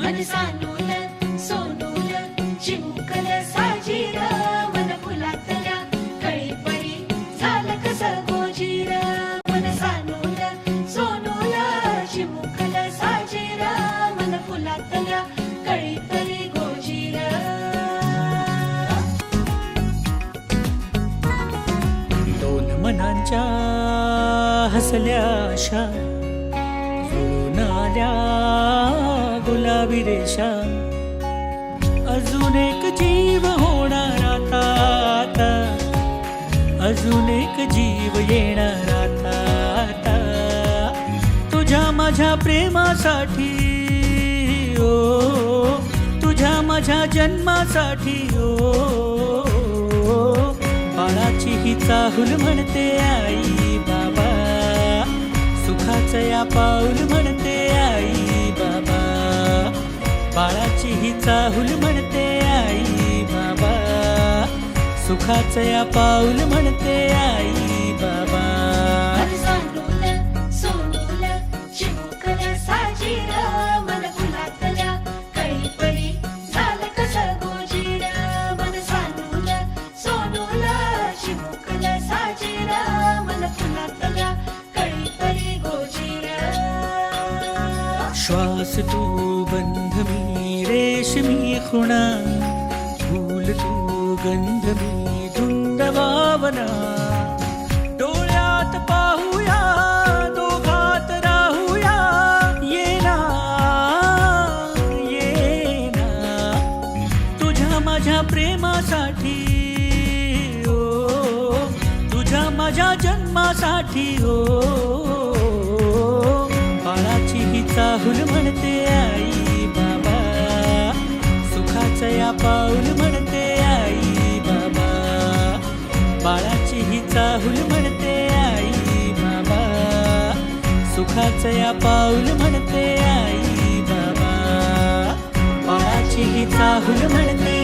मन सानूल सोनूल चिमुकल साजीर मन फुलातल्या कळीपरी झालं कसं गोजीर मन सानूल सोनूल चिमुकल साजीर मन फुलातल्या कळीपरी गोजीर. दोन मनांच्या हसल्या आशा जुळून आल्या गुलाबी रेषा. अजून एक जीव होणार आता, अजून एक जीव येणार आता. तुझ्या माझ्या प्रेमासाठी ओ, तुझ्या माझ्या जन्मासाठी ओ. बाळाची ही चाहुल म्हणते आई बाबा, सुखाचं या पाऊल म्हणते आई बाबा. बाळाची ही चाहुल म्हणते आई बाबा, सुखाचं या पाऊल म्हणते आई बाबा. मन सानूल सोनूल चिमुकल साजीर मन फुलातल्या कळीपरी झालं कसं गोजीर. मन सानूल सोनूल चिमुकल साजीर मन फुलातल्या कळीपरी गोजीर. श्वास तू बंध मी रेशमी खुणा, फूल तू गंध मी धुंद भावना. डोळ्यात पाहूया दोघात राहूया, ये ना ये ना. तुझ्या माझ्या प्रेमासाठी ओ, तुझ्या माझ्या जन्मासाठी ओ. बाळाची ही चाहुल म्हणते आई बाबा, सुखाचं या पाऊल म्हणते आई बाबा. बाळाची ही चाहुल म्हणते आई बाबा, सुखाचं या पाऊल म्हणते आई बाबा. बाळाची ही चाहुल म्हणते